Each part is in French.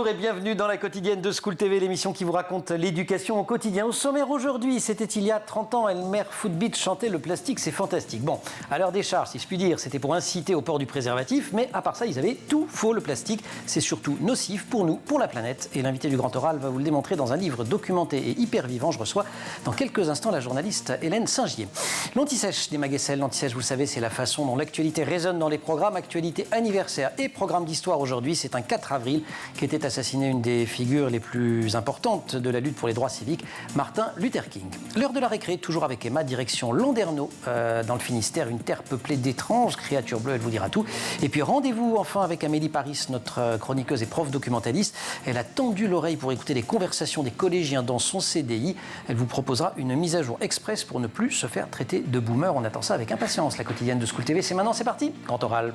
Bonjour et bienvenue dans la quotidienne de School TV, l'émission qui vous raconte l'éducation au quotidien. Au sommaire aujourd'hui, c'était il y a 30 ans, Elmer Footbeat chantait le plastique, c'est fantastique. Bon, à l'heure des charges, si je puis dire, c'était pour inciter au port du préservatif, mais à part ça, ils avaient tout faux. Le plastique, c'est surtout nocif pour nous, pour la planète. Et l'invité du Grand Oral va vous le démontrer dans un livre documenté et hyper vivant. Je reçois dans quelques instants la journaliste Hélène Saint-Gier. L'anti-sèche des Maguessel, l'anti-sèche, vous le savez, c'est la façon dont l'actualité résonne dans les programmes. Actualité anniversaire et programme d'histoire aujourd'hui, c'est un 4 avril qu'était assassinée une des figures les plus importantes de la lutte pour les droits civiques, Martin Luther King. L'heure de la récré, toujours avec Emma, direction Landerneau, dans le Finistère, une terre peuplée d'étranges créatures bleues, elle vous dira tout. Et puis rendez-vous enfin avec Amélie Paris, notre chroniqueuse et prof documentaliste. Elle a tendu l'oreille pour écouter les conversations des collégiens dans son CDI. Elle vous proposera une mise à jour express pour ne plus se faire traiter de boomer. On attend ça avec impatience. La quotidienne de School TV, c'est maintenant, c'est parti. Grand Oral.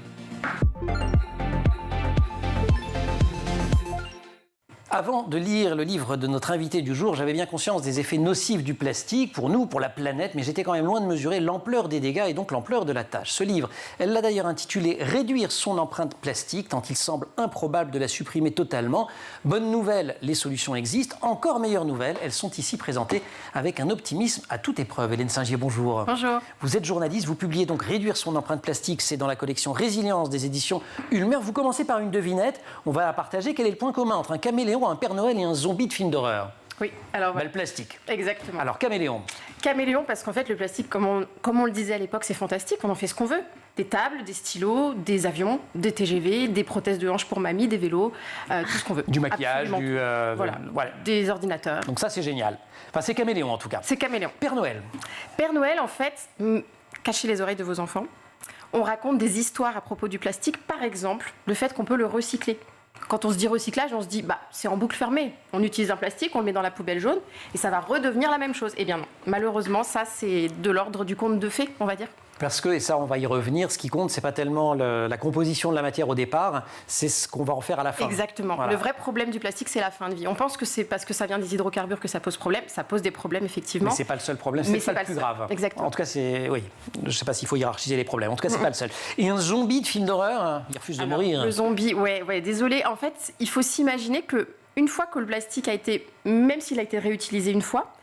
Avant de lire le livre de notre invité du jour, j'avais bien conscience des effets nocifs du plastique pour nous, pour la planète, mais j'étais quand même loin de mesurer l'ampleur des dégâts et donc l'ampleur de la tâche. Ce livre, elle l'a d'ailleurs intitulé « Réduire son empreinte plastique », tant il semble improbable de la supprimer totalement. Bonne nouvelle, les solutions existent. Encore meilleure nouvelle, elles sont ici présentées avec un optimisme à toute épreuve. Hélène Saint-Gier, bonjour. Bonjour. Vous êtes journaliste, vous publiez donc « Réduire son empreinte plastique », c'est dans la collection Résilience des éditions Ulmer. Vous commencez par une devinette, on va la partager. Quel est le point commun entre un caméléon, un Père Noël et un zombie de film d'horreur? Oui, alors... Le plastique. Exactement. Alors, caméléon. Caméléon, parce qu'en fait, le plastique, comme on le disait à l'époque, c'est fantastique, on en fait ce qu'on veut. Des tables, des stylos, des avions, des TGV, des prothèses de hanche pour mamie, des vélos, tout ce qu'on veut. Du maquillage, voilà. Des ordinateurs. Donc ça, c'est génial. Enfin, c'est caméléon, en tout cas. C'est caméléon. Père Noël. Père Noël, en fait, cachez les oreilles de vos enfants. On raconte des histoires à propos du plastique, par exemple, le fait qu'on peut le recycler. Quand on se dit recyclage, on se dit c'est en boucle fermée. On utilise un plastique, on le met dans la poubelle jaune et ça va redevenir la même chose. Eh bien non, malheureusement, ça c'est de l'ordre du conte de fées, on va dire. Parce que, et ça on va y revenir, ce qui compte, c'est pas tellement la composition de la matière au départ, c'est ce qu'on va en faire à la fin. Exactement. Voilà. Le vrai problème du plastique, c'est la fin de vie. On pense que c'est parce que ça vient des hydrocarbures que ça pose problème. Ça pose des problèmes, effectivement. Mais c'est pas le seul problème, c'est pas le plus grave. Exactement. En tout cas, oui. Je sais pas s'il faut hiérarchiser les problèmes. En tout cas, c'est pas le seul. Et un zombie de film d'horreur, il refuse de mourir. Le zombie, ouais, désolé. En fait, il faut s'imaginer que une fois que le plastique a été, même s'il a été réutilisé une fois,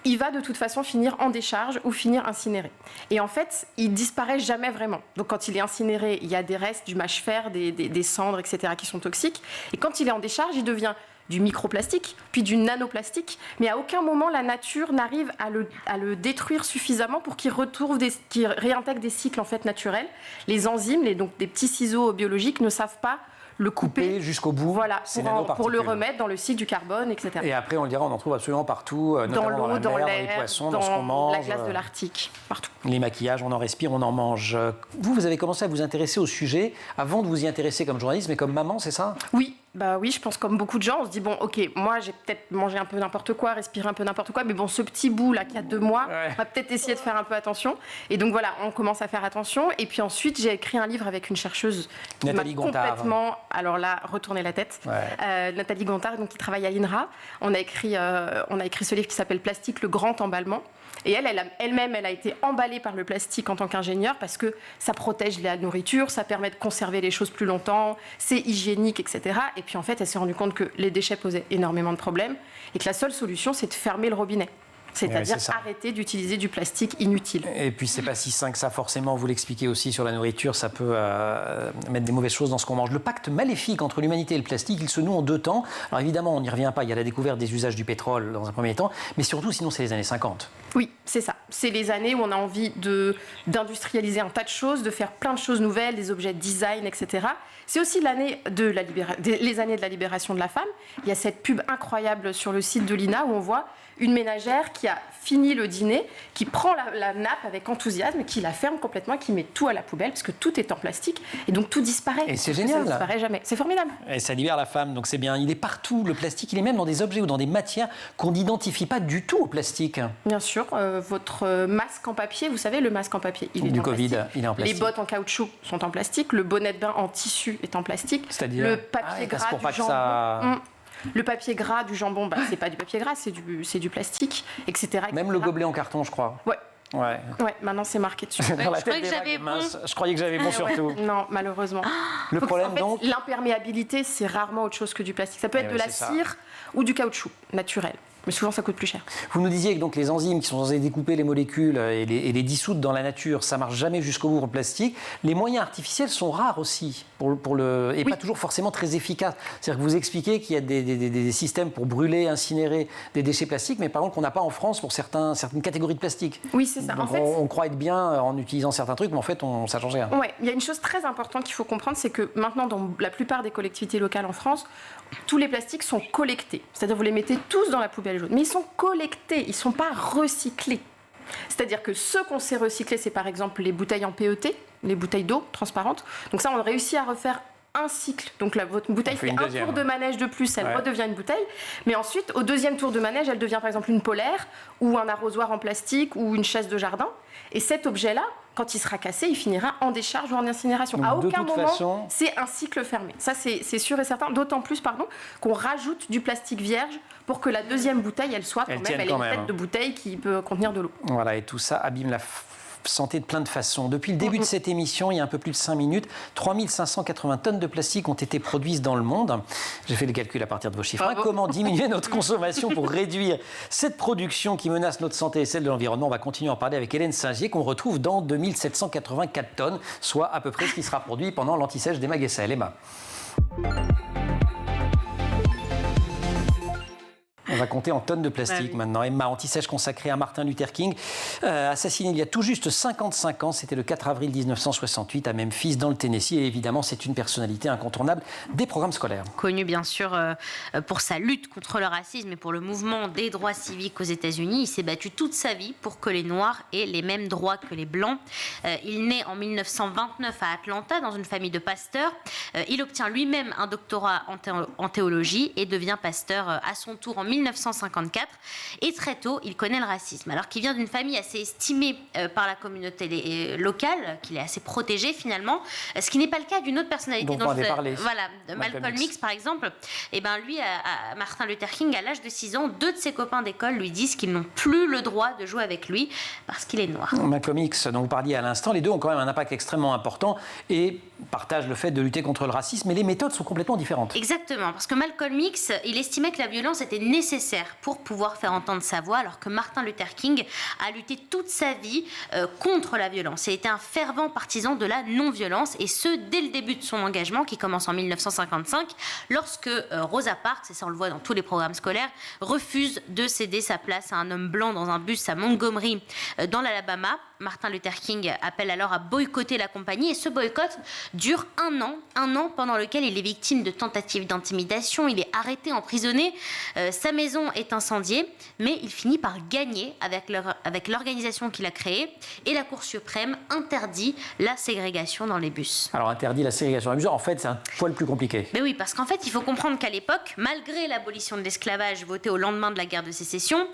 il va de toute façon finir en décharge ou finir incinéré. Et en fait, il disparaît jamais vraiment. Donc quand il est incinéré, il y a des restes, du mâche-fer, des cendres, etc. qui sont toxiques. Et quand il est en décharge, il devient du microplastique, puis du nanoplastique. Mais à aucun moment, la nature n'arrive à le détruire suffisamment pour qu'il réintègre des cycles en fait, naturels. Les enzymes, donc des petits ciseaux biologiques, ne savent pas le couper jusqu'au bout, voilà, pour le remettre dans le cycle du carbone, etc. Et après, on le dira, on en trouve absolument partout, notamment dans l'eau, dans les poissons, dans ce qu'on mange. La glace de l'Arctique, partout. Les maquillages, on en respire, on en mange. Vous avez commencé à vous intéresser au sujet avant de vous y intéresser comme journaliste, mais comme maman, c'est ça? Oui. Oui, je pense comme beaucoup de gens, on se dit bon, ok, moi j'ai peut-être mangé un peu n'importe quoi, respiré un peu n'importe quoi, mais bon, ce petit bout là qui a 2 mois, on va peut-être essayer de faire un peu attention. Et donc voilà, on commence à faire attention. Et puis ensuite, j'ai écrit un livre avec une chercheuse qui m'a complètement, alors là, retourné la tête. Nathalie Gontard, donc qui travaille à l'INRA. On a écrit ce livre qui s'appelle Plastique, le grand emballement. Et elle-même, elle a été emballée par le plastique en tant qu'ingénieure parce que ça protège la nourriture, ça permet de conserver les choses plus longtemps, c'est hygiénique, etc. Et puis en fait, elle s'est rendue compte que les déchets posaient énormément de problèmes et que la seule solution, c'est de fermer le robinet. C'est-à-dire arrêter d'utiliser du plastique inutile. Et puis, c'est pas si sain que ça, forcément. Vous l'expliquez aussi sur la nourriture, ça peut mettre des mauvaises choses dans ce qu'on mange. Le pacte maléfique entre l'humanité et le plastique, il se noue en 2 temps. Alors évidemment, on n'y revient pas. Il y a la découverte des usages du pétrole dans un premier temps. Mais surtout, sinon, c'est les années 50. Oui, c'est ça. C'est les années où on a envie d'industrialiser un tas de choses, de faire plein de choses nouvelles, des objets de design, etc. C'est aussi les années de la libération de la femme. Il y a cette pub incroyable sur le site de l'INA où on voit une ménagère qui a fini le dîner, qui prend la nappe avec enthousiasme, qui la ferme complètement, qui met tout à la poubelle, parce que tout est en plastique, et donc tout disparaît. Et c'est génial. Ça ne disparaît jamais. C'est formidable. Et ça libère la femme, donc c'est bien. Il est partout, le plastique. Il est même dans des objets ou dans des matières qu'on n'identifie pas du tout au plastique. Bien sûr. Votre masque en papier, vous savez, le masque en papier, il est en plastique. Il est en plastique. Les bottes en caoutchouc sont en plastique. Le bonnet de bain en tissu est en plastique. C'est-à-dire le papier gras du jambon. Le papier gras du jambon, c'est pas du papier gras, c'est du plastique, etc. Même le gobelet en carton, je crois. Ouais. Ouais. Ouais, maintenant c'est marqué dessus. Dans la je tête croyais que des j'avais vagues, mince. Je croyais que j'avais bon surtout. Non, malheureusement. Le problème en fait, donc. l'imperméabilité, c'est rarement autre chose que du plastique. Ça peut être de la cire ou du caoutchouc naturel. Mais souvent, ça coûte plus cher. Vous nous disiez que donc, les enzymes qui sont censées découper les molécules et les dissoudre dans la nature, ça marche jamais jusqu'au bout pour le plastique. Les moyens artificiels sont rares aussi et pas toujours forcément très efficaces. C'est-à-dire que vous expliquez qu'il y a des systèmes pour brûler, incinérer des déchets plastiques, mais par contre qu'on n'a pas en France pour certaines catégories de plastique. Oui, c'est ça. Donc, on croit être bien en utilisant certains trucs, mais en fait, ça ne change rien. Oui, il y a une chose très importante qu'il faut comprendre, c'est que maintenant, dans la plupart des collectivités locales en France, tous les plastiques sont collectés. C'est-à-dire vous les mettez tous dans la poubelle jaune. Mais ils sont collectés, ils ne sont pas recyclés. C'est-à-dire que ceux qu'on sait recycler, c'est par exemple les bouteilles en PET, les bouteilles d'eau transparentes. Donc ça, on réussit à refaire un cycle. Donc là, votre bouteille fait un tour de manège de plus, elle redevient une bouteille. Mais ensuite, au deuxième tour de manège, elle devient par exemple une polaire ou un arrosoir en plastique ou une chaise de jardin. Et cet objet-là, quand il sera cassé, il finira en décharge ou en incinération. Donc, à aucun moment, c'est un cycle fermé. Ça, c'est sûr et certain. D'autant plus, qu'on rajoute du plastique vierge pour que la deuxième bouteille, elle soit elle ait une tête de bouteille qui peut contenir de l'eau. Voilà, et tout ça abîme la santé de plein de façons. Depuis le début de cette émission, il y a un peu plus de 5 minutes, 3580 tonnes de plastique ont été produites dans le monde. J'ai fait le calcul à partir de vos chiffres. Comment diminuer notre consommation pour réduire cette production qui menace notre santé et celle de l'environnement? On va continuer à en parler avec Hélène Singier, qu'on retrouve dans 2784 tonnes, soit à peu près ce qui sera produit pendant l'anti-sèche des Mag SAL. Emma. On va compter en tonnes de plastique maintenant. Emma, anti-sèche consacrée à Martin Luther King, assassiné il y a tout juste 55 ans. C'était le 4 avril 1968 à Memphis, dans le Tennessee. Et évidemment, c'est une personnalité incontournable des programmes scolaires. Connu bien sûr pour sa lutte contre le racisme et pour le mouvement des droits civiques aux États-Unis. Il s'est battu toute sa vie pour que les Noirs aient les mêmes droits que les Blancs. Il naît en 1929 à Atlanta dans une famille de pasteurs. Il obtient lui-même un doctorat en théologie et devient pasteur à son tour en 1954, et très tôt, il connaît le racisme. Alors qu'il vient d'une famille assez estimée par la communauté locale, qu'il est assez protégé finalement, ce qui n'est pas le cas d'une autre personnalité. Malcolm X, par exemple. Et ben lui, Martin Luther King, à l'âge de 6 ans, 2 de ses copains d'école lui disent qu'ils n'ont plus le droit de jouer avec lui parce qu'il est noir. Malcolm X, dont vous parliez à l'instant, les deux ont quand même un impact extrêmement important et partagent le fait de lutter contre le racisme, mais les méthodes sont complètement différentes. Exactement, parce que Malcolm X, il estimait que la violence était nécessaire pour pouvoir faire entendre sa voix, alors que Martin Luther King a lutté toute sa vie contre la violence et était un fervent partisan de la non-violence, et ce, dès le début de son engagement, qui commence en 1955, lorsque Rosa Parks, et ça on le voit dans tous les programmes scolaires, refuse de céder sa place à un homme blanc dans un bus à Montgomery, dans l'Alabama. Martin Luther King appelle alors à boycotter la compagnie, et ce boycott dure un an pendant lequel il est victime de tentatives d'intimidation, il est arrêté, emprisonné, sa maison est incendiée, mais il finit par gagner avec l'organisation qu'il a créée, et la Cour suprême interdit la ségrégation dans les bus. Alors interdit la ségrégation dans les bus, en fait c'est un poil plus compliqué. Mais oui, parce qu'en fait il faut comprendre qu'à l'époque, malgré l'abolition de l'esclavage votée au lendemain de la guerre de sécession,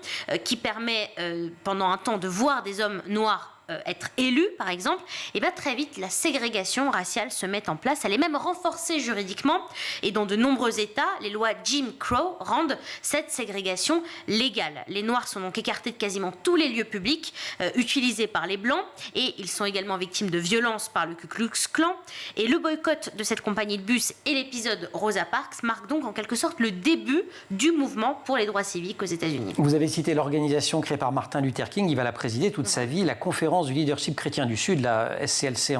qui permet pendant un temps de voir des hommes noirs être élus, par exemple, et bien très vite, la ségrégation raciale se met en place. Elle est même renforcée juridiquement, et dans de nombreux États, les lois Jim Crow rendent cette ségrégation légale. Les Noirs sont donc écartés de quasiment tous les lieux publics utilisés par les Blancs, et ils sont également victimes de violences par le Ku Klux Klan. Et le boycott de cette compagnie de bus et l'épisode Rosa Parks marquent donc en quelque sorte le début du mouvement pour les droits civiques aux États-Unis. Vous avez cité l'organisation créée par Martin Luther King, il va la présider toute sa vie, la conférence du leadership chrétien du Sud, la SCLC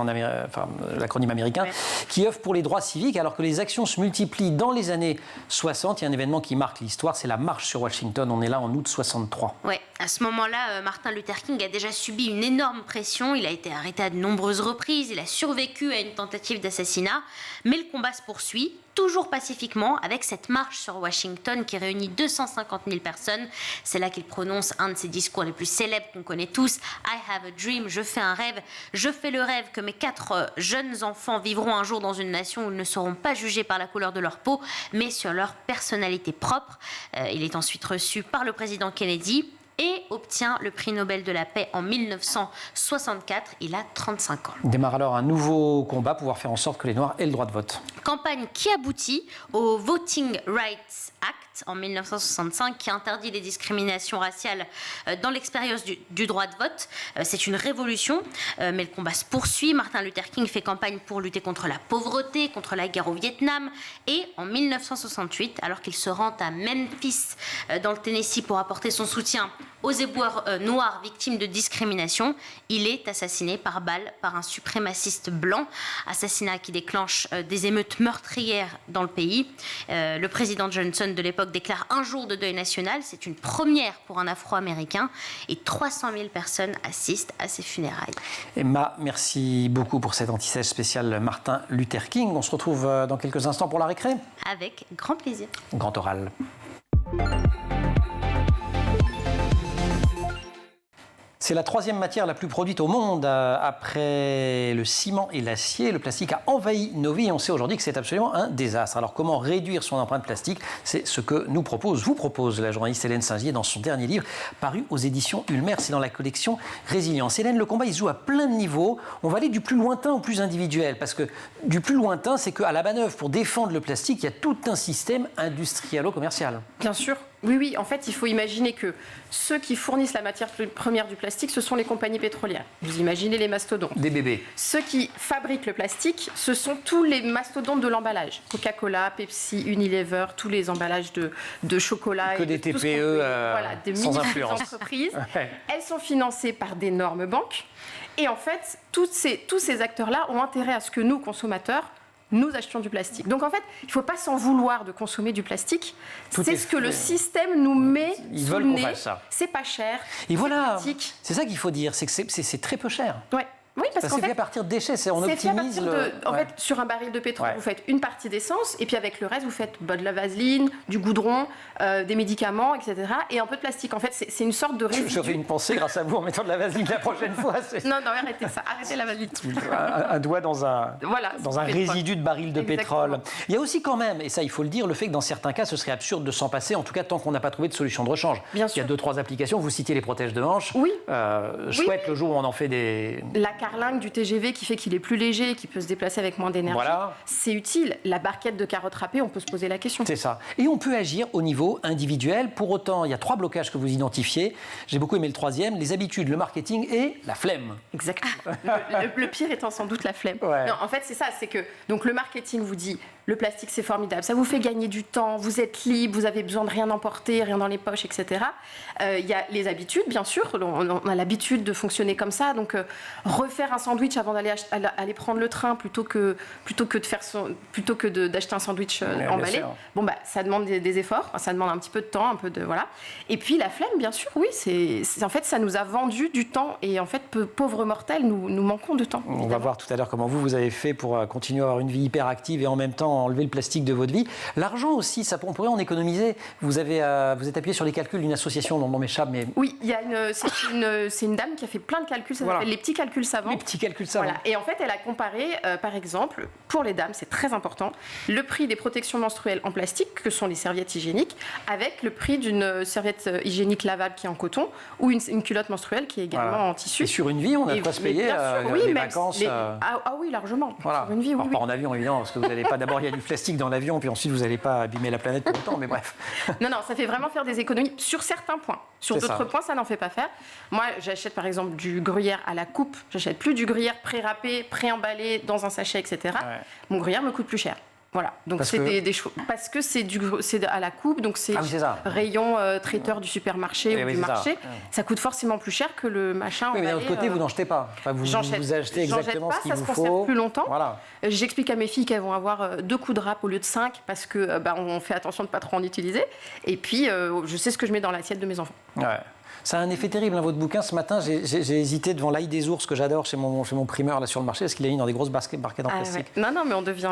l'acronyme américain, qui œuvre pour les droits civiques, alors que les actions se multiplient dans les années 60. Il y a un événement qui marque l'histoire, c'est la marche sur Washington. On est là en août 63. Oui, à ce moment-là, Martin Luther King a déjà subi une énorme pression. Il a été arrêté à de nombreuses reprises. Il a survécu à une tentative d'assassinat. Mais le combat se poursuit, toujours pacifiquement, avec cette marche sur Washington qui réunit 250 000 personnes. C'est là qu'il prononce un de ses discours les plus célèbres qu'on connaît tous. I have a dream, je fais un rêve. Je fais le rêve que mes 4 jeunes enfants vivront un jour dans une nation où ils ne seront pas jugés par la couleur de leur peau, mais sur leur personnalité propre. Il est ensuite reçu par le président Kennedy. et obtient le prix Nobel de la paix en 1964. Il a 35 ans. Démarre alors un nouveau combat, pouvoir faire en sorte que les Noirs aient le droit de vote. Campagne qui aboutit au Voting Rights Act en 1965 qui interdit les discriminations raciales dans l'expérience du droit de vote. C'est une révolution, mais le combat se poursuit. Martin Luther King fait campagne pour lutter contre la pauvreté, contre la guerre au Vietnam. Et en 1968, alors qu'il se rend à Memphis, dans le Tennessee, pour apporter son soutien aux éboueurs noirs victimes de discrimination, il est assassiné par balle par un suprémaciste blanc. Assassinat qui déclenche des émeutes meurtrières dans le pays. Le président Johnson de l'époque déclare un jour de deuil national. C'est une première pour un Afro-Américain et 300 000 personnes assistent à ses funérailles. Emma, merci beaucoup pour cet anti-sèche spécial Martin Luther King. On se retrouve dans quelques instants pour la récré. Avec grand plaisir. Grand oral. C'est la troisième matière la plus produite au monde après le ciment et l'acier. Le plastique a envahi nos vies et on sait aujourd'hui que c'est absolument un désastre. Alors comment réduire son empreinte plastique? C'est ce que vous propose la journaliste Hélène Singier dans son dernier livre paru aux éditions Ulmer. C'est dans la collection Résilience. Hélène, le combat il se joue à plein de niveaux. On va aller du plus lointain au plus individuel parce que du plus lointain, c'est qu'à la manœuvre pour défendre le plastique, il y a tout un système industrialo-commercial. Bien sûr. Oui, en fait, il faut imaginer que ceux qui fournissent la matière première du plastique, ce sont les compagnies pétrolières. Vous imaginez les mastodontes. Des bébés. Ceux qui fabriquent le plastique, ce sont tous les mastodontes de l'emballage. Coca-Cola, Pepsi, Unilever, tous les emballages de chocolat. Que des TPE des sans influence. Entreprises. Ouais. Elles sont financées par d'énormes banques. Et en fait, tous ces acteurs-là ont intérêt à ce que nous, consommateurs, nous achetions du plastique. Donc en fait, il ne faut pas s'en vouloir de consommer du plastique. C'est ce que le système nous met sous le nez. C'est pas cher. Et voilà, c'est ça qu'il faut dire, c'est que c'est très peu cher. Ouais. Oui, parce qu'en c'est fait à partir de déchets, on optimise en fait, sur un baril de pétrole, vous faites une partie d'essence, et puis avec le reste, vous faites de la vaseline, du goudron, des médicaments, etc. Et un peu de plastique. En fait, c'est une sorte de résidu. J'aurais une pensée grâce à vous en mettant de la vaseline la prochaine fois. Non, arrêtez ça. Arrêtez la vaseline. Un doigt dans un résidu de baril de pétrole. Il y a aussi quand même, et ça il faut le dire, le fait que dans certains cas, ce serait absurde de s'en passer, en tout cas tant qu'on n'a pas trouvé de solution de rechange. Bien sûr. Il y a 2-3 applications, vous citiez les protèges de hanche. Oui. Chouette le jour où on en fait des... La carlingue du TGV qui fait qu'il est plus léger, qui peut se déplacer avec moins d'énergie. Voilà. C'est utile. La barquette de carottes râpées, on peut se poser la question. C'est ça. Et on peut agir au niveau individuel. Pour autant, il y a 3 blocages que vous identifiez. J'ai beaucoup aimé le 3e, les habitudes, le marketing et la flemme. Exactement. le pire étant sans doute la flemme. Ouais. Non, en fait, c'est ça. C'est que donc, le marketing vous dit le plastique, c'est formidable. Ça vous fait gagner du temps. Vous êtes libre. Vous avez besoin de rien emporter, rien dans les poches, etc. Il y a les habitudes, bien sûr. On a l'habitude de fonctionner comme ça. Donc, refaire un sandwich avant d'aller prendre le train plutôt que d'acheter un sandwich emballé. Bon, ça demande des efforts. Ça demande un petit peu de temps, un peu de voilà. Et puis la flemme, bien sûr. Oui, en fait, ça nous a vendu du temps. Et en fait, pauvres mortels, nous manquons de temps. On va voir tout à l'heure comment vous avez fait pour continuer à avoir une vie hyper active et en même temps enlever le plastique de votre vie. L'argent aussi, on pourrait en économiser. Vous êtes appuyé sur les calculs d'une association dont on m'échappe, mais... Oui, c'est une dame qui a fait plein de calculs, ça s'appelle les petits calculs savants. Les petits calculs savants. Voilà. Et en fait, elle a comparé, par exemple, pour les dames, c'est très important, le prix des protections menstruelles en plastique, que sont les serviettes hygiéniques, avec le prix d'une serviette hygiénique lavable qui est en coton, ou une culotte menstruelle qui est également en tissu. Et sur une vie, on a pas se payer les vacances. Ah oui, largement. Voilà. Sur une vie, oui. Pas en avion, évidemment, parce que vous n'allez pas... D'abord, il y a du plastique dans l'avion, puis ensuite, vous n'allez pas abîmer la planète pour longtemps, mais bref. Non, ça fait vraiment faire des économies sur certains points. Sur d'autres points, ça n'en fait pas faire. Moi, j'achète par exemple du gruyère à la coupe. J'achète plus du gruyère pré-râpé, pré-emballé dans un sachet, etc. Ouais. Mon gruyère me coûte plus cher. Voilà, donc parce que c'est à la coupe, donc c'est rayon traiteur du supermarché ou du marché. Ça coûte forcément plus cher que le machin. Mais d'un autre côté, vous n'en jetez pas. Enfin, vous achetez exactement ce qu'il vous faut. Ça se conserve plus longtemps. Voilà. J'explique à mes filles qu'elles vont avoir 2 coups de râpe au lieu de 5 parce que on fait attention de ne pas trop en utiliser. Et puis, je sais ce que je mets dans l'assiette de mes enfants. Ouais. Ça a un effet terrible, votre bouquin. Ce matin, j'ai hésité devant l'ail des ours que j'adore chez mon primeur là sur le marché, parce qu'il a mis dans des grosses barquettes en plastique. Ouais. Non, mais on devient...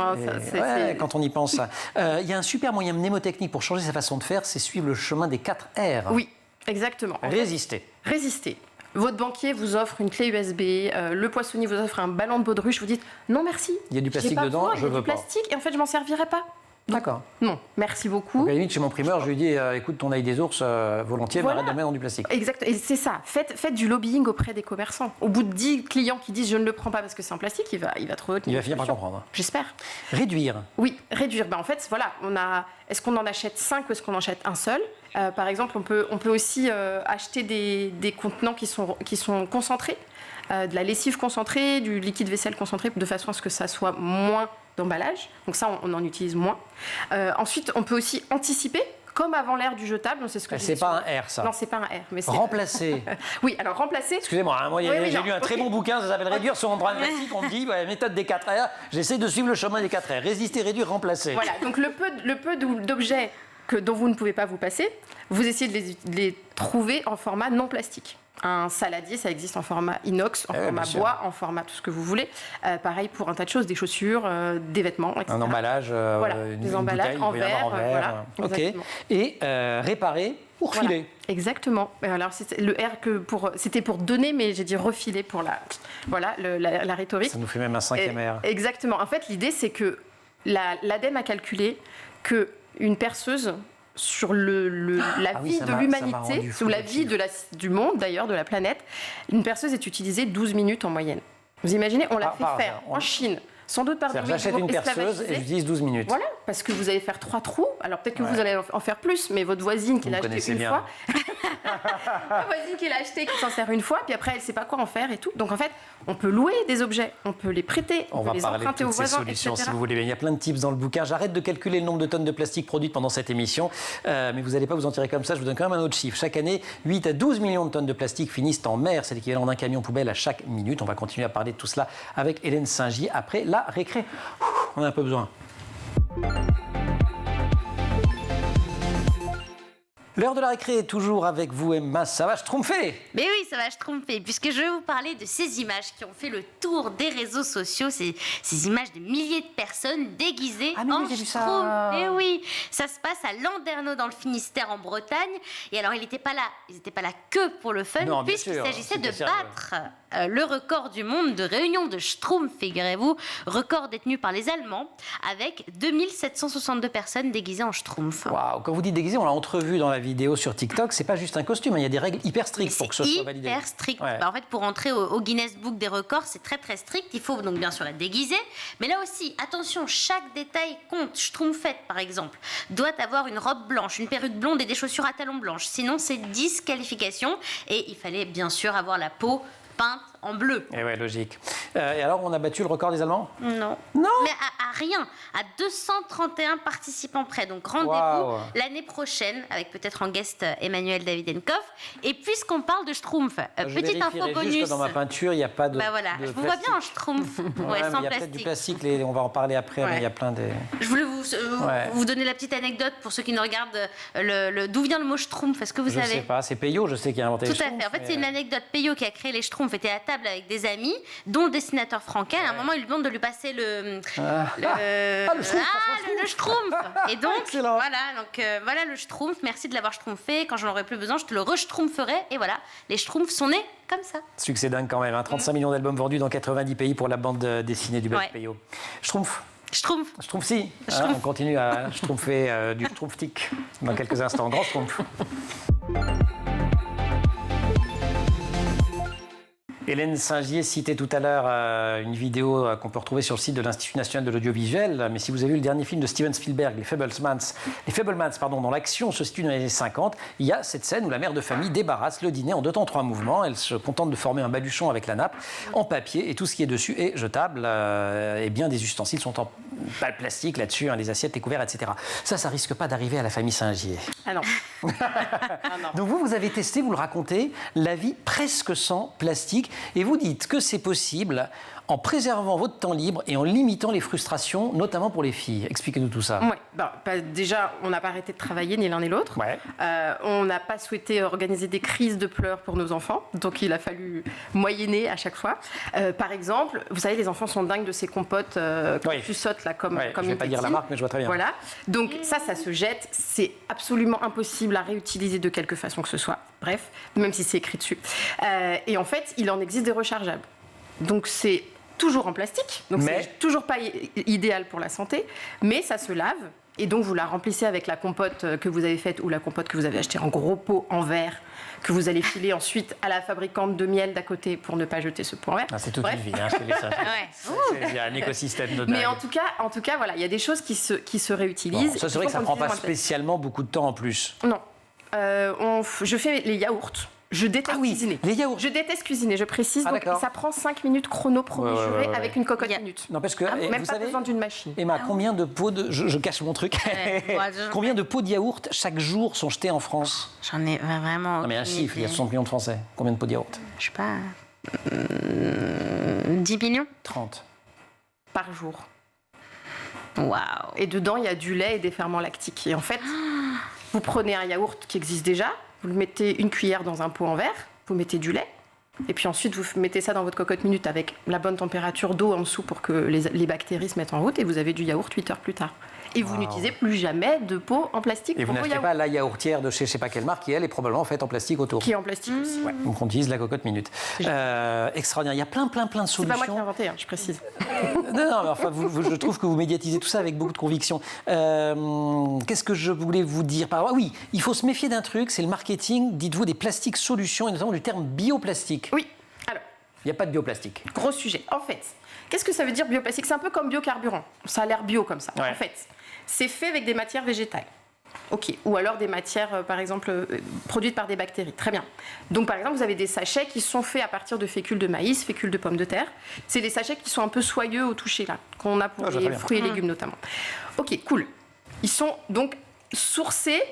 quand on y pense. Il y a un super moyen mnémotechnique pour changer sa façon de faire, c'est suivre le chemin des 4 R. Oui, exactement. Résister. Votre banquier vous offre une clé USB, le poissonnier vous offre un ballon de baudruche, vous dites non merci. Il y a du plastique dedans, je veux pas. Et en fait, je m'en servirai pas. D'accord. Non, merci beaucoup. Donc, à la limite, chez mon primeur, je lui dis écoute, ton ail des ours, volontiers, mais arrête de mettre dans du plastique. Exact, et c'est ça. Faites du lobbying auprès des commerçants. Au bout de 10 clients qui disent je ne le prends pas parce que c'est en plastique, il va trouver autre. Il va finir par comprendre. J'espère. Réduire. Oui, réduire. En fait, voilà, est-ce qu'on en achète 5 ou est-ce qu'on en achète un seul? Par exemple, on peut aussi acheter des contenants qui sont concentrés, de la lessive concentrée, du liquide vaisselle concentré, de façon à ce que ça soit moins d'emballage. Donc ça, on en utilise moins. Ensuite, on peut aussi anticiper, comme avant l'ère du jetable. C'est pas un R, ça. Non, c'est pas un R. Mais remplacer. Oui, alors remplacer. Excusez-moi, moi j'ai lu un très bon bouquin, ça s'appelle Réduire sur empreinte plastique. On me dit, méthode des 4 R. J'essaie de suivre le chemin des 4 R. Résister, réduire, remplacer. Voilà, donc le peu d'objets dont vous ne pouvez pas vous passer, vous essayez de les trouver en format non plastique. Un saladier, ça existe en format inox, en format bois, en format tout ce que vous voulez. Pareil pour un tas de choses, des chaussures, des vêtements, etc. Un emballage, des emballages bouteille, en verre. Voilà, ok. Et réparer ou refiler. Voilà, exactement. Alors le R c'était pour donner, mais j'ai dit refiler pour la rhétorique. Ça nous fait même un 5e R. Exactement. En fait, l'idée c'est que l'ADEME a calculé que une perceuse sur la vie de l'humanité, ou la vie du monde d'ailleurs, de la planète, une perceuse est utilisée 12 minutes en moyenne. Vous imaginez, on l'a fait faire en Chine, sans doute par des migrants j'achète une perceuse et je dis 12 minutes. Voilà, parce que vous allez faire 3 trous, alors peut-être que vous allez en faire plus, mais votre voisine qui l'a acheté une fois, la voisine qui l'a acheté, qui s'en sert une fois, puis après elle ne sait pas quoi en faire et tout. Donc en fait, on peut louer des objets, on peut les prêter, on peut les emprunter aux voisins, solutions, etc. si vous voulez. Il y a plein de tips dans le bouquin. J'arrête de calculer le nombre de tonnes de plastique produites pendant cette émission, mais vous n'allez pas vous en tirer comme ça. Je vous donne quand même un autre chiffre. Chaque année, 8 à 12 millions de tonnes de plastique finissent en mer. C'est l'équivalent d'un camion poubelle à chaque minute. On va continuer à parler de tout cela avec Hélène Saint-Gy après la récré. On a un peu besoin. L'heure de la récré est toujours avec vous, Emma. Ça va schtroumpfer? Mais oui, ça va schtroumpfer, puisque je vais vous parler de ces images qui ont fait le tour des réseaux sociaux, ces images de milliers de personnes déguisées en schtroumpf. Et oui, ça se passe à Landerneau dans le Finistère en Bretagne. Et alors, ils n'étaient pas là que pour le fun, puisqu'il s'agissait de battre le record du monde de réunion de schtroumpf, figurez-vous, record détenu par les Allemands, avec 2762 personnes déguisées en schtroumpf. Waouh, quand vous dites déguisé, on l'a entrevu dans la vidéo sur TikTok, c'est pas juste un costume, il y a des règles hyper strictes pour que ce soit validé. Hyper strict. Ouais. En fait, pour entrer au Guinness Book des records, c'est très très strict. Il faut donc bien sûr être déguisé, mais là aussi, attention, chaque détail compte. Schtroumpfette, par exemple, doit avoir une robe blanche, une perruque blonde et des chaussures à talons blanches. Sinon, c'est disqualification. Et il fallait bien sûr avoir la peau peinte en bleu. Et ouais, logique. Et alors, on a battu le record des Allemands? Non. Non. Mais à rien, à 231 participants près. Donc rendez-vous l'année prochaine avec peut-être en guest Emmanuel Davidenkov. Et puisqu'on parle de schtroumpf, petite info bonus. Juste que dans ma peinture, il n'y a pas de. Bah voilà, je vous vois bien en schtroumpf, sans il y a peut-être du plastique. On va en parler après, mais il y a plein de. Je voulais vous donner la petite anecdote pour ceux qui nous regardent. D'où vient le mot schtroumpf? Est-ce que vous savez? Je sais pas. C'est Payot, je sais qu'il a inventé les schtroumpfs. Tout à fait. En fait, c'est une anecdote. Payot qui a créé les schtroumpfs était à table avec des amis, dont le dessinateur Franquin. À un moment, il lui demande de lui passer le schtroumpf. Et donc, voilà le schtroumpf. Merci de l'avoir schtroumpfé. Quand j'en aurai plus besoin, je te le re-schtroumpferai. Et voilà, les schtroumpfs sont nés comme ça. Succès dingue quand même. 35 millions d'albums vendus dans 90 pays pour la bande dessinée du Belge Payot. Schtroumpf. Si. On continue à schtroumpfer du schtroumpftique dans quelques instants. Grand schtroumpf. Hélène Saint-Gy citait tout à l'heure une vidéo qu'on peut retrouver sur le site de l'Institut national de l'audiovisuel. Mais si vous avez vu le dernier film de Steven Spielberg, Les Fabelmans, dont l'action se situe dans les années 50, il y a cette scène où la mère de famille débarrasse le dîner en 2 temps 3 mouvements. Elle se contente de former un baluchon avec la nappe en papier et tout ce qui est dessus est jetable. Et bien des ustensiles sont en plastique là-dessus, les assiettes, les couverts, etc. Ça risque pas d'arriver à la famille Saint-Gy. Ah non. Donc vous avez testé, vous le racontez, la vie presque sans plastique. Et vous dites que c'est possible en préservant votre temps libre et en limitant les frustrations, notamment pour les filles. Expliquez-nous tout ça. Déjà, on n'a pas arrêté de travailler ni l'un ni l'autre. Ouais. On n'a pas souhaité organiser des crises de pleurs pour nos enfants, donc il a fallu moyenner à chaque fois. Par exemple, vous savez, les enfants sont dingues de ces compotes tu sautes là comme je ne vais pas dire la marque, mais je vois très bien. Voilà. Donc ça se jette. C'est absolument impossible à réutiliser de quelque façon que ce soit. Bref, même si c'est écrit dessus. Et en fait, il en existe des rechargeables. Donc c'est toujours en plastique, donc c'est toujours pas idéal pour la santé, mais ça se lave Et donc, vous la remplissez avec la compote que vous avez faite ou la compote que vous avez achetée en gros pot en verre, que vous allez filer ensuite à la fabricante de miel d'à côté pour ne pas jeter ce pot en verre. C'est toute une vie, chez les sachets. Il y a un écosystème de dingue. Mais en tout cas, voilà, il y a des choses qui se réutilisent. Bon, ça, c'est vrai que ça ne prend pas spécialement beaucoup de temps en plus. Non. Je fais les yaourts. Je déteste cuisiner. Les yaourts. Je déteste cuisiner, je précise. Donc ça prend 5 minutes chrono promis juré avec une cocotte minute. Non, parce que même vous pas savez, besoin d'une machine. Emma, combien de pots de... Je cache mon truc. Combien de pots de yaourt chaque jour sont jetés en France? J'en ai vraiment... Non, mais un chiffre, il y a 60 millions de Français. Combien de pots de yaourt? Je sais pas... 10 millions 30. Par jour. Waouh. Et dedans, il y a du lait et des ferments lactiques. Et en fait, vous prenez un yaourt qui existe déjà, vous le mettez une cuillère dans un pot en verre, vous mettez du lait, et puis ensuite vous mettez ça dans votre cocotte minute avec la bonne température d'eau en dessous pour que les bactéries se mettent en route, et vous avez du yaourt 8 heures plus tard. Et vous n'utilisez plus jamais de pot en plastique. Et vous n'achetez pas la yaourtière de chez je ne sais pas quelle marque qui, elle, est probablement faite en plastique autour. Qui est en plastique aussi, ouais. Donc on utilise la cocotte minute. Extraordinaire. Il y a plein de solutions. C'est pas moi qui ai inventé, je précise. Non, mais enfin, je trouve que vous médiatisez tout ça avec beaucoup de conviction. Qu'est-ce que je voulais vous dire par... Oui, il faut se méfier d'un truc, c'est le marketing, dites-vous, des plastiques solutions, et notamment du terme bioplastique. Oui, alors... Il n'y a pas de bioplastique. Gros sujet. En fait, qu'est-ce que ça veut dire bioplastique? C'est un peu comme biocarburant. Ça a l'air bio comme ça. Ouais. En fait, c'est fait avec des matières végétales. Ok. Ou alors des matières, par exemple, produites par des bactéries. Très bien. Donc, par exemple, vous avez des sachets qui sont faits à partir de fécule de maïs, fécule de pommes de terre. C'est des sachets qui sont un peu soyeux au toucher, là, qu'on a pour les fruits et légumes notamment. Ok, cool. Ils sont donc sourcés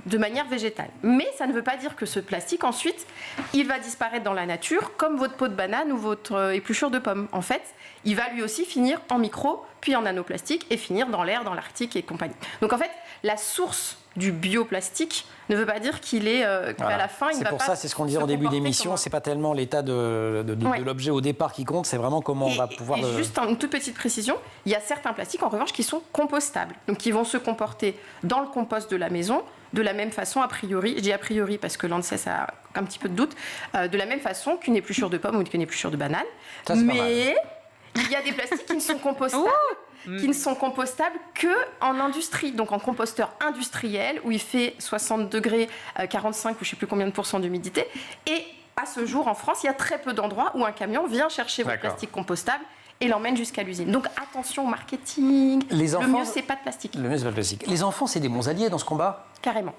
de manière végétale. Mais ça ne veut pas dire que ce plastique, ensuite, il va disparaître dans la nature, comme votre peau de banane ou votre épluchure de pomme. En fait, il va lui aussi finir en micro, puis en nanoplastique, et finir dans l'air, dans l'Arctique et compagnie. Donc en fait, la source du bioplastique ne veut pas dire qu'il est qu'à la fin, il ne va pas... C'est pour ça, c'est ce qu'on disait en début d'émission, c'est pas tellement l'état de l'objet au départ qui compte, c'est vraiment comment on va pouvoir... Et juste une toute petite précision, il y a certains plastiques, en revanche, qui sont compostables. Donc qui vont se comporter dans le compost de la maison, de la même façon, a priori, je dis a priori parce que l'ANSES a un petit peu de doute, de la même façon qu'une épluchure de pomme ou qu'une épluchure de banane. Ça, mais il y a des plastiques qui ne sont compostables. Qui ne sont compostables qu'en industrie, donc en composteur industriel où il fait 60 degrés, 45 ou je ne sais plus combien de pourcents d'humidité. Et à ce jour, en France, il y a très peu d'endroits où un camion vient chercher votre plastique compostable et l'emmène jusqu'à l'usine. Donc attention au marketing. Les enfants, le mieux, c'est pas de plastique. Le mieux, c'est pas de plastique. Les enfants, c'est des bons alliés dans ce combat? Carrément.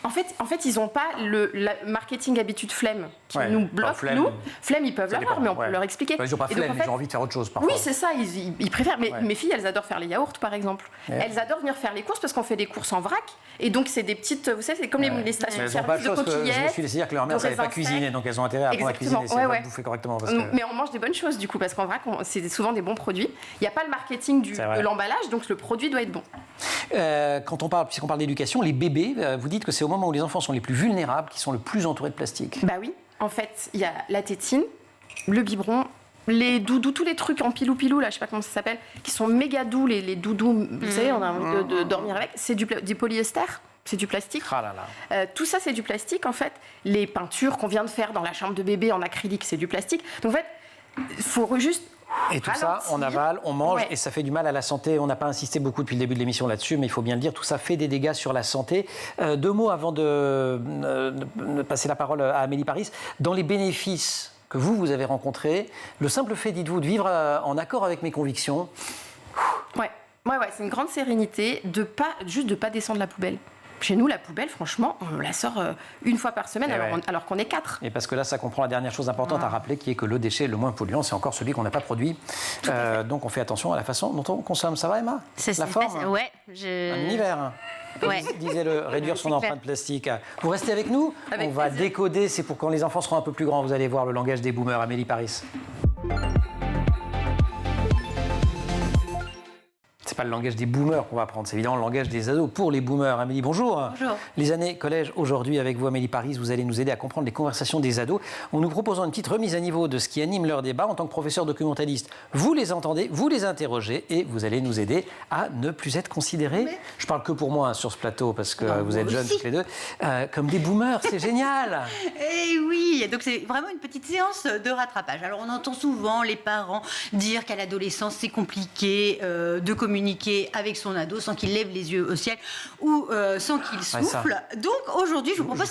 En fait, ils n'ont pas le marketing habitude flemme qui nous bloque, flemme. nous. Flemme, ils peuvent l'avoir, mais on peut leur expliquer. Ils n'ont pas flemme, ils ont envie de faire autre chose parfois. Oui, c'est ça, ils préfèrent. Mais mes filles, elles adorent faire les yaourts, par exemple. Elles adorent venir faire les courses parce qu'on fait des courses en vrac. Et donc, c'est des petites, vous savez, c'est comme les stations de service de coquillettes. Je me suis laissé dire que leur mère ne savait pas cuisiner, donc elles ont intérêt à apprendre à cuisiner. C'est pas bouffer correctement. Mais on mange des bonnes choses, du coup, parce qu'en vrac, c'est souvent des bons produits. Il n'y a pas le marketing de l'emballage, donc le produit doit être bon. Puisqu'on parle d'éducation, les bébés, vous dites que c'est au moment où les enfants sont les plus vulnérables qui sont le plus entourés de plastique. Bah oui, en fait, il y a la tétine, le biberon, les doudous, tous les trucs en pilou-pilou, là, je sais pas comment ça s'appelle, qui sont méga doux, les doudous, vous savez, on a envie de dormir avec, c'est du polyester. C'est du plastique. Tout ça, c'est du plastique, en fait. Les peintures qu'on vient de faire dans la chambre de bébé en acrylique, c'est du plastique. Donc, en fait, il faut juste... Et tout ça, on avale, on mange, et ça fait du mal à la santé. On n'a pas insisté beaucoup depuis le début de l'émission là-dessus, mais il faut bien le dire, tout ça fait des dégâts sur la santé. 2 mots avant de passer la parole à Amélie Paris. Dans les bénéfices que vous avez rencontrés, le simple fait, dites-vous, de vivre en accord avec mes convictions... Ouais, c'est une grande sérénité de pas descendre la poubelle. Chez nous, la poubelle, franchement, on la sort une fois par semaine alors qu'on est 4. Et parce que là, ça comprend la dernière chose importante à rappeler, qui est que le déchet le moins polluant, c'est encore celui qu'on n'a pas produit. Donc on fait attention à la façon dont on consomme. Ça va, Emma? La forme? Un univers. Disait-le, réduire son empreinte plastique. Vous restez avec nous? On va décoder, c'est pour quand les enfants seront un peu plus grands, vous allez voir le langage des boomers. Amélie Paris. C'est pas le langage des boomers qu'on va apprendre, c'est évidemment le langage des ados pour les boomers. Amélie, bonjour. Bonjour. Les années collège, aujourd'hui avec vous, Amélie Paris, vous allez nous aider à comprendre les conversations des ados en nous proposant une petite remise à niveau de ce qui anime leur débat. En tant que professeur documentaliste, vous les entendez, vous les interrogez et vous allez nous aider à ne plus être considérés, je parle que pour moi sur ce plateau parce que vous êtes jeunes toutes les deux, comme des boomers, c'est génial. Et oui, donc c'est vraiment une petite séance de rattrapage. Alors on entend souvent les parents dire qu'à l'adolescence c'est compliqué de communiquer communiquer avec son ado sans qu'il lève les yeux au ciel ou sans qu'il souffle. Donc aujourd'hui, je vous propose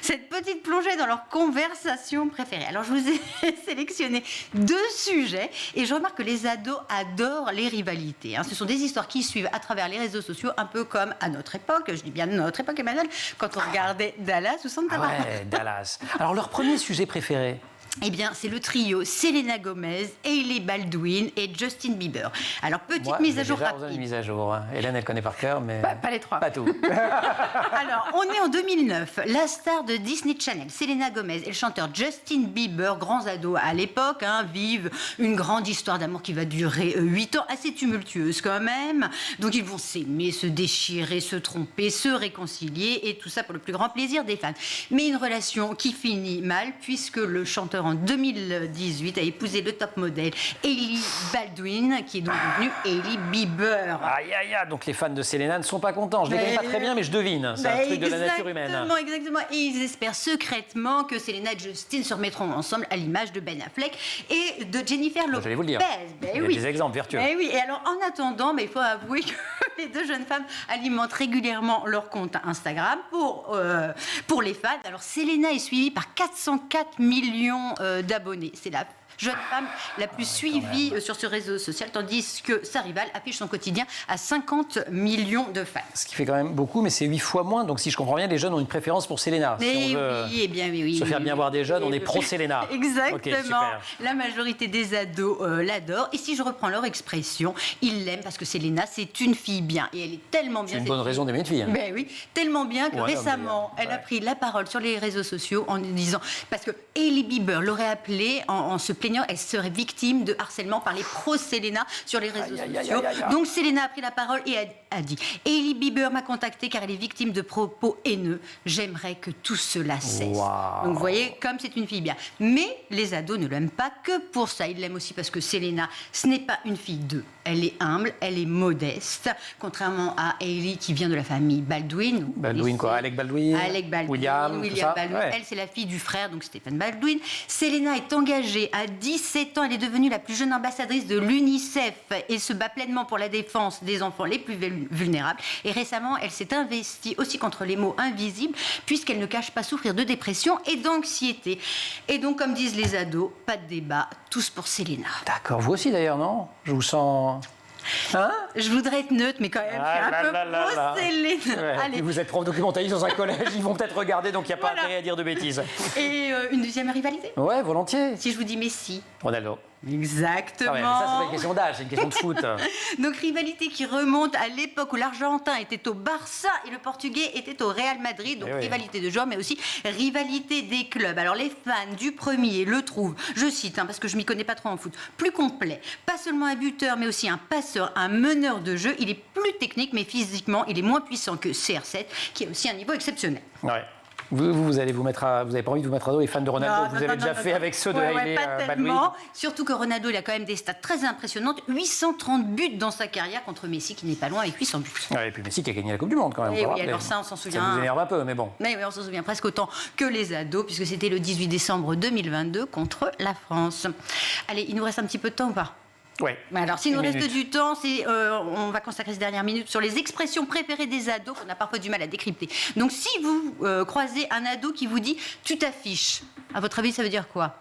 cette petite plongée dans leur conversation préférée. Alors, je vous ai sélectionné 2 sujets et je remarque que les ados adorent les rivalités. Ce sont des histoires qui suivent à travers les réseaux sociaux, un peu comme à notre époque. Je dis bien notre époque, Emmanuel, quand on regardait Dallas ou Santa Barbara. Ouais, Dallas. Alors, leur premier sujet préféré? Eh bien, c'est le trio Selena Gomez, Hailey Baldwin et Justin Bieber. Alors, petite mise à jour rapide. Une mise à jour. Hélène, elle connaît par cœur, mais pas les 3. Pas tout. Alors, on est en 2009. La star de Disney Channel, Selena Gomez, et le chanteur Justin Bieber, grands ados à l'époque, vivent une grande histoire d'amour qui va durer 8 ans, assez tumultueuse quand même. Donc, ils vont s'aimer, se déchirer, se tromper, se réconcilier, et tout ça pour le plus grand plaisir des fans. Mais une relation qui finit mal, puisque le chanteur en 2018 a épousé le top modèle Hailey Baldwin, qui est donc devenue Hailey Bieber. Aïe, aïe, aïe, donc les fans de Selena ne sont pas contents. Je ne les connais pas très bien, mais je devine. C'est un truc de la nature humaine. Exactement. Et ils espèrent secrètement que Selena et Justin se remettront ensemble à l'image de Ben Affleck et de Jennifer Lopez. J'allais vous le dire. Il y a des exemples vertueux. Oui. Et alors, en attendant, il faut avouer que les 2 jeunes femmes alimentent régulièrement leur compte Instagram pour les fans. Alors, Selena est suivie par 404 millions d'abonnés. C'est la jeune femme la plus suivie sur ce réseau social, tandis que sa rivale affiche son quotidien à 50 millions de fans. Ce qui fait quand même beaucoup, mais c'est 8 fois moins. Donc, si je comprends bien, les jeunes ont une préférence pour Selena. Si on veut se faire bien voir des jeunes, on est pro-Selena. Exactement. Okay, super. La majorité des ados l'adorent. Et si je reprends leur expression, ils l'aiment parce que Selena, c'est une fille bien. Et elle est tellement bien. C'est une bonne raison d'aimer une fille. Tellement bien que récemment, elle a pris la parole sur les réseaux sociaux en disant, parce que Hailey Bieber l'aurait appelée en se plaignant, elle serait victime de harcèlement par les pro-Selena sur les réseaux sociaux. Donc Selena a pris la parole et a dit « Hailey Bieber m'a contactée car elle est victime de propos haineux. J'aimerais que tout cela cesse. Wow. » Donc vous voyez, comme c'est une fille bien. Mais les ados ne l'aiment pas que pour ça. Ils l'aiment aussi parce que Selena, ce n'est pas une fille d'eux. Elle est humble, elle est modeste, contrairement à Hailey qui vient de la famille Baldwin. Baldwin quoi, Alec Baldwin, William Baldwin. Ouais. Elle, c'est la fille du frère, donc Stephen Baldwin. Selena est engagée à 17 ans. Elle est devenue la plus jeune ambassadrice de l'UNICEF et se bat pleinement pour la défense des enfants les plus vulnérables. Et récemment, elle s'est investie aussi contre les mots invisibles, puisqu'elle ne cache pas souffrir de dépression et d'anxiété. Et donc, comme disent les ados, pas de débat, tous pour Selena. D'accord, vous aussi d'ailleurs, non? Je vous sens... Je voudrais être neutre, mais quand même, je suis un peu pro Selena. Ouais. Allez. Vous êtes prof documentaliste dans un collège, ils vont peut-être regarder, donc il n'y a pas intérêt à dire de bêtises. Et une deuxième rivalité? Ouais, volontiers. Si je vous dis Messi. Ronaldo. Exactement. Ah ouais, mais ça, c'est pas une question d'âge, c'est une question de foot. Donc, rivalité qui remonte à l'époque où l'Argentin était au Barça et le Portugais était au Real Madrid. Donc, rivalité de joueurs, mais aussi rivalité des clubs. Alors, les fans du premier le trouvent, je cite, parce que je m'y connais pas trop en foot, plus complet. Pas seulement un buteur, mais aussi un passeur, un meneur de jeu. Il est plus technique, mais physiquement, il est moins puissant que CR7, qui a aussi un niveau exceptionnel. Ouais. Vous allez vous mettre à... Vous n'avez pas envie de vous mettre à dos les fans de Ronaldo? Vous avez déjà fait avec ceux de Hailey Baldwin. Surtout que Ronaldo, il a quand même des stats très impressionnantes. 830 buts dans sa carrière contre Messi, qui n'est pas loin avec 800 buts. Ouais, et puis Messi qui a gagné la Coupe du Monde quand même. Et oui, alors ça, on s'en souvient. Ça vous énerve un peu, mais bon. Mais oui, on s'en souvient presque autant que les ados, puisque c'était le 18 décembre 2022 contre la France. Allez, il nous reste un petit peu de temps ou pas? Oui. Alors, s'il nous reste du temps, on va consacrer ces dernières minutes sur les expressions préférées des ados qu'on a parfois du mal à décrypter. Donc, si vous croisez un ado qui vous dit « tu t'affiches », à votre avis, ça veut dire quoi?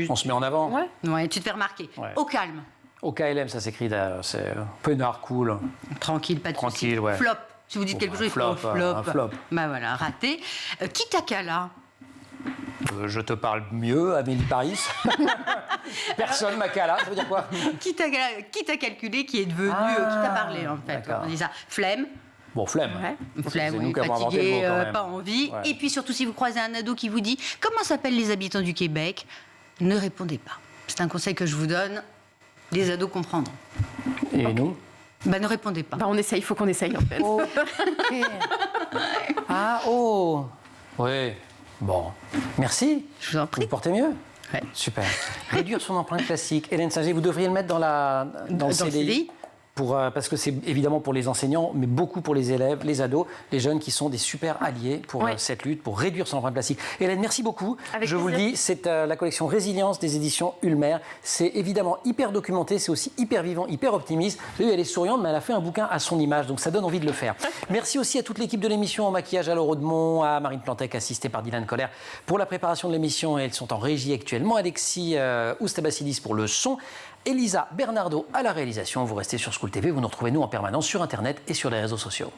On se met en avant. Ouais, tu te fais remarquer. Ouais. Au calme. Au KLM, ça s'écrit, c'est peinard, cool. Tranquille, pas de soucis. Ouais. Flop. Si vous dites quelque chose, il faut flop. Un flop. Bah voilà, raté. Kitakala. Je te parle mieux, Amélie Paris. Personne m'a calé, ça veut dire quoi? Qui t'a calculé, qui est devenu, qui t'a parlé en fait. On dit ça. Flemme. Bon, flemme. Ouais. Flemme, oui, fatigué, pas envie. Ouais. Et puis surtout, si vous croisez un ado qui vous dit « Comment s'appellent les habitants du Québec ?» Ne répondez pas. C'est un conseil que je vous donne. Les ados comprendront. Et nous? Ne répondez pas. On essaye, il faut qu'on essaye en fait. Oh. Oui. Bon, merci. Je vous en prie. Vous portez mieux? Ouais. Super. Réduire son empreinte classique. Hélène Singer, vous devriez le mettre dans le CDI. parce que c'est évidemment pour les enseignants, mais beaucoup pour les élèves, les ados, les jeunes qui sont des super alliés pour cette lutte, pour réduire son empreinte plastique. Hélène, merci beaucoup. Je vous le dis, c'est la collection Résilience des éditions Ulmer. C'est évidemment hyper documenté, c'est aussi hyper vivant, hyper optimiste. Vous avez vu, elle est souriante, mais elle a fait un bouquin à son image, donc ça donne envie de le faire. Merci aussi à toute l'équipe de l'émission, en maquillage à Laure Audemont, à Marine Plantec, assistée par Dylan Colère, pour la préparation de l'émission. Elles sont en régie actuellement. Alexis Oustabassidis pour le son. Elisa Bernardo à la réalisation. Vous restez sur School TV, vous nous retrouvez nous en permanence sur Internet et sur les réseaux sociaux.